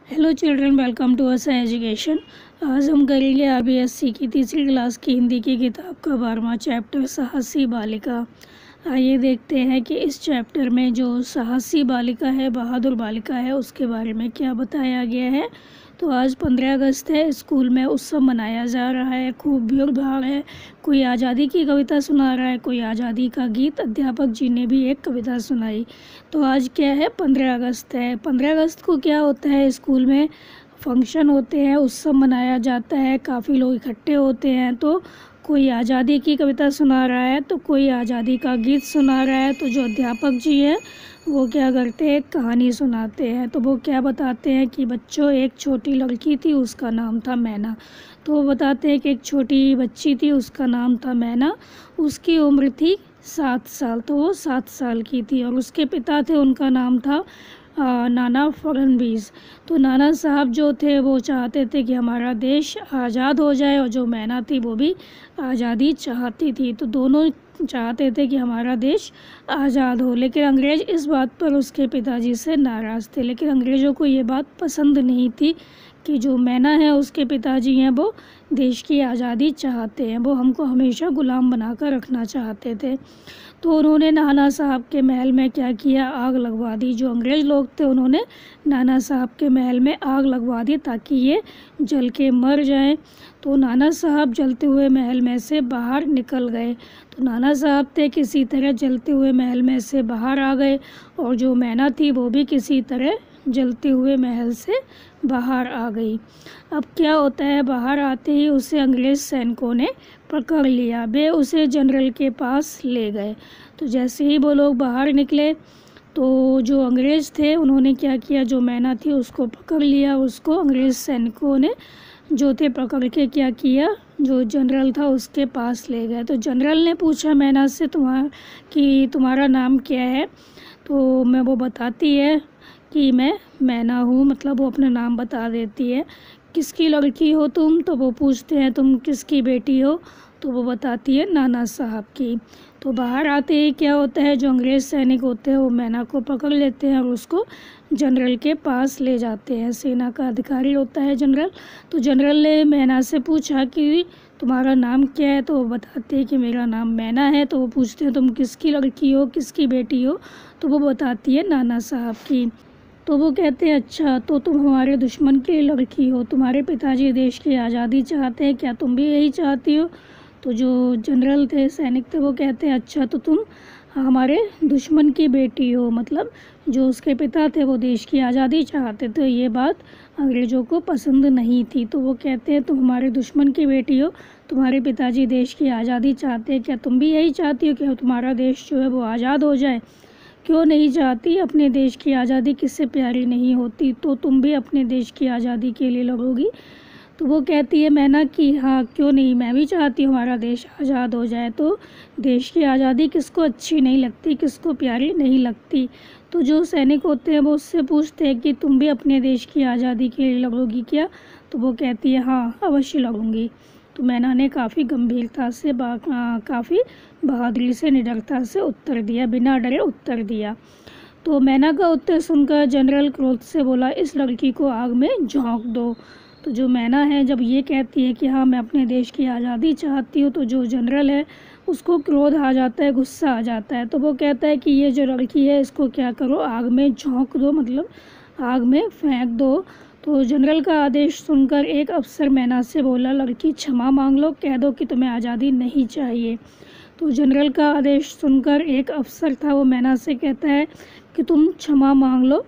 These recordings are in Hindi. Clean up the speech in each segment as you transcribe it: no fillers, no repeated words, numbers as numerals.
Hello children, welcome to us education. आज हम करेंगे आरबीएससी की तीसरी क्लास की हिंदी की किताब का 12वां चैप्टर साहसी बालिका। आइए देखते हैं कि इस चैप्टर में जो साहसी बालिका है, बहादुर बालिका है, उसके बारे में क्या बताया गया है। तो आज 15 अगस्त है, स्कूल में उत्सव मनाया जा रहा है, खूब भीड़ भाड़ है। कोई आज़ादी की कविता सुना रहा है, कोई आज़ादी का गीत। अध्यापक जी ने भी एक कविता सुनाई। तो आज क्या है, 15 अगस्त है। 15 अगस्त को क्या होता है, स्कूल में फंक्शन होते हैं, उत्सव मनाया जाता है, काफ़ी लोग इकट्ठे होते हैं। तो कोई आज़ादी की कविता सुना रहा है, तो कोई आज़ादी का गीत सुना रहा है। तो जो अध्यापक जी हैं वो क्या करते हैं, कहानी सुनाते हैं। तो वो क्या बताते हैं कि बच्चों, एक छोटी लड़की थी, उसका नाम था मैना। तो वो बताते हैं कि एक छोटी बच्ची थी, उसका नाम था मैना। उसकी उम्र थी 7 साल। तो वो 7 साल की थी और उसके पिता थे, उनका नाम था नाना फडणवीस। तो नाना साहब जो थे वो चाहते थे कि हमारा देश आज़ाद हो जाए, और जो मैना थी वो भी आज़ादी चाहती थी। तो दोनों चाहते थे कि हमारा देश आज़ाद हो। लेकिन अंग्रेज़ इस बात पर उसके पिताजी से नाराज़ थे। लेकिन अंग्रेज़ों को ये बात पसंद नहीं थी कि जो मैना है, उसके पिताजी हैं, वो देश की आज़ादी चाहते हैं, वो हमको हमेशा गुलाम बनाकर रखना चाहते थे। तो उन्होंने नाना साहब के महल में क्या किया, आग लगवा दी। जो अंग्रेज़ लोग थे उन्होंने नाना साहब के महल में आग लगवा दी ताकि ये जल के मर जाएं। तो नाना साहब जलते हुए महल में से बाहर निकल गए। तो नाना साहब थे किसी तरह जलते हुए महल में से बाहर आ गए, और जो मैना थी वो भी किसी तरह जलते हुए महल से बाहर आ गई। अब क्या होता है, बाहर आते ही उसे अंग्रेज़ सैनिकों ने पकड़ लिया। वे उसे जनरल के पास ले गए। तो जैसे ही वो लोग बाहर निकले तो जो अंग्रेज़ थे उन्होंने क्या किया, जो मैना थी उसको पकड़ लिया। उसको अंग्रेज़ सैनिकों ने जो थे पकड़ के क्या किया, जो जनरल था उसके पास ले गए। तो जनरल ने पूछा मैना से, तुम्हारा नाम क्या है। तो वो बताती है कि मैं मैना हूँ, मतलब वो अपना नाम बता देती है। किसकी लड़की हो तुम, तो वो पूछते हैं तुम किसकी बेटी हो, तो वो बताती है नाना साहब की। तो बाहर आते ही क्या होता है, जो अंग्रेज़ सैनिक होते हैं वो मैना को पकड़ लेते हैं और उसको जनरल के पास ले जाते हैं। सेना का अधिकारी होता है जनरल। तो जनरल ने मैना से पूछा कि तुम्हारा नाम क्या है, तो वो बताते हैं कि मेरा नाम मैना है। तो वो पूछते हैं तुम किसकी लड़की हो, किसकी बेटी हो, तो वो बताती है नाना साहब की। तो वो कहते हैं अच्छा, तो तुम हमारे दुश्मन की लड़की हो, तुम्हारे पिताजी देश की आज़ादी चाहते हैं, क्या तुम भी यही चाहती हो। तो जो जनरल थे, सैनिक थे, वो कहते हैं अच्छा, तो तुम हमारे दुश्मन की बेटी हो, मतलब जो उसके पिता थे वो देश की आज़ादी चाहते थे। ये बात अंग्रेज़ों को पसंद नहीं थी। तो वो कहते हैं तुम हमारे दुश्मन की बेटी हो, तुम्हारे पिताजी देश की आज़ादी चाहते हैं, क्या तुम भी यही चाहती हो कि तुम्हारा देश जो है वो आज़ाद हो जाए। क्यों नहीं चाहती, अपने देश की आज़ादी किससे प्यारी नहीं होती। तो तुम भी अपने देश की आज़ादी के लिए लड़ोगी। तो वो कहती है मैना कि हाँ, क्यों नहीं, मैं भी चाहती हूँ हमारा देश आज़ाद हो जाए। तो देश की आज़ादी किसको अच्छी नहीं लगती, किसको प्यारी नहीं लगती। तो जो सैनिक होते हैं वो उससे पूछते हैं कि तुम भी अपने देश की आज़ादी के लिए लड़ोगी क्या। तो वो कहती है हाँ, अवश्य लड़ूंगी। तो मैना ने काफ़ी गंभीरता से काफ़ी बहादुरी से, निडरता से उत्तर दिया, बिना डरे उत्तर दिया। तो मैना का उत्तर सुनकर जनरल क्रोध से बोला, इस लड़की को आग में झोंक दो। तो जो मैना है जब ये कहती है कि हाँ मैं अपने देश की आज़ादी चाहती हूँ, तो जो जनरल है उसको क्रोध आ जाता है, गुस्सा आ जाता है। तो वो कहता है कि ये जो लड़की है इसको क्या करो, आग में झोंक दो, मतलब आग में फेंक दो। तो जनरल का आदेश सुनकर एक अफसर मैना से बोला, लड़की क्षमा मांग लो, कह दो कि तुम्हें आज़ादी नहीं चाहिए। तो जनरल का आदेश सुनकर एक अफसर था, वो मैना से कहता है कि तुम क्षमा मांग लो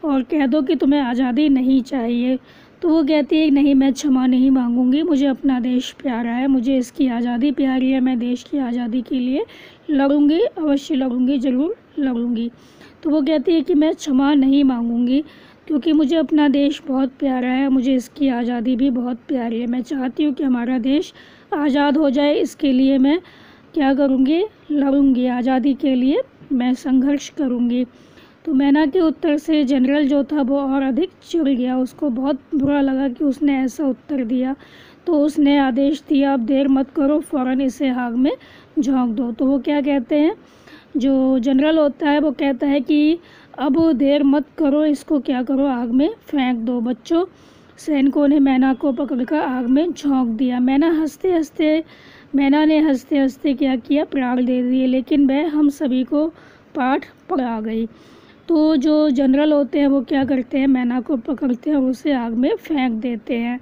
और कह दो कि तुम्हें आज़ादी नहीं चाहिए। तो वो कहती है नहीं, मैं क्षमा नहीं मांगूंगी, मुझे अपना देश प्यारा है, मुझे इसकी आज़ादी प्यारी है, मैं देश की आज़ादी के लिए लड़ूंगी, अवश्य लड़ूंगी, ज़रूर लड़ूंगी। तो वो कहती है कि मैं क्षमा नहीं मांगूंगी, क्योंकि मुझे अपना देश बहुत प्यारा है, मुझे इसकी आज़ादी भी बहुत प्यारी है, मैं चाहती हूँ कि हमारा देश आज़ाद हो जाए, इसके लिए मैं क्या करूँगी, लड़ूंगी, आज़ादी के लिए मैं संघर्ष करूँगी। तो मैना के उत्तर से जनरल जो था वो और अधिक चिढ़ गया, उसको बहुत बुरा लगा कि उसने ऐसा उत्तर दिया। तो उसने आदेश दिया, अब देर मत करो, फ़ौरन इसे आग में झोंक दो। तो वो क्या कहते हैं, जो जनरल होता है वो कहता है कि अब देर मत करो, इसको क्या करो, आग में फेंक दो। बच्चों, सैनिकों ने मैना को पकड़कर आग में झोंक दिया। मैना ने हंसते हंसते क्या किया, प्राण दे दिए। लेकिन वह हम सभी को पाठ पढ़ा गई। तो जो जनरल होते हैं वो क्या करते हैं, मैना को पकड़ते हैं और उसे आग में फेंक देते हैं।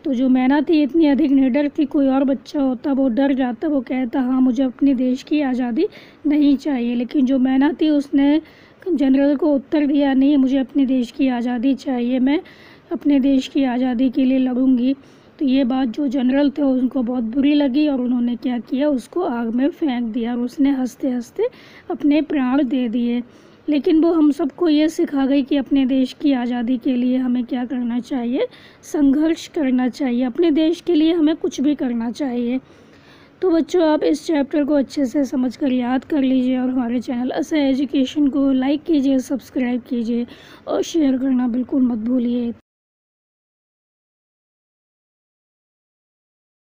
तो जो मैना थी इतनी अधिक निडर थी, कोई और बच्चा होता वो डर जाता, वो कहता हाँ मुझे अपने देश की आज़ादी नहीं चाहिए। लेकिन जो मैना थी उसने जनरल को उत्तर दिया, नहीं मुझे अपने देश की आज़ादी चाहिए, मैं अपने देश की आज़ादी के लिए लड़ूंगी। तो ये बात जो जनरल थे उनको बहुत बुरी लगी और उन्होंने क्या किया, उसको आग में फेंक दिया और उसने हंसते हंसते अपने प्राण दे दिए। लेकिन वो हम सबको ये सिखा गई कि अपने देश की आज़ादी के लिए हमें क्या करना चाहिए, संघर्ष करना चाहिए। अपने देश के लिए हमें कुछ भी करना चाहिए। तो बच्चों, आप इस चैप्टर को अच्छे से समझ कर याद कर लीजिए और हमारे चैनल असह एजुकेशन को लाइक कीजिए, सब्सक्राइब कीजिए और शेयर करना बिल्कुल मत भूलिए।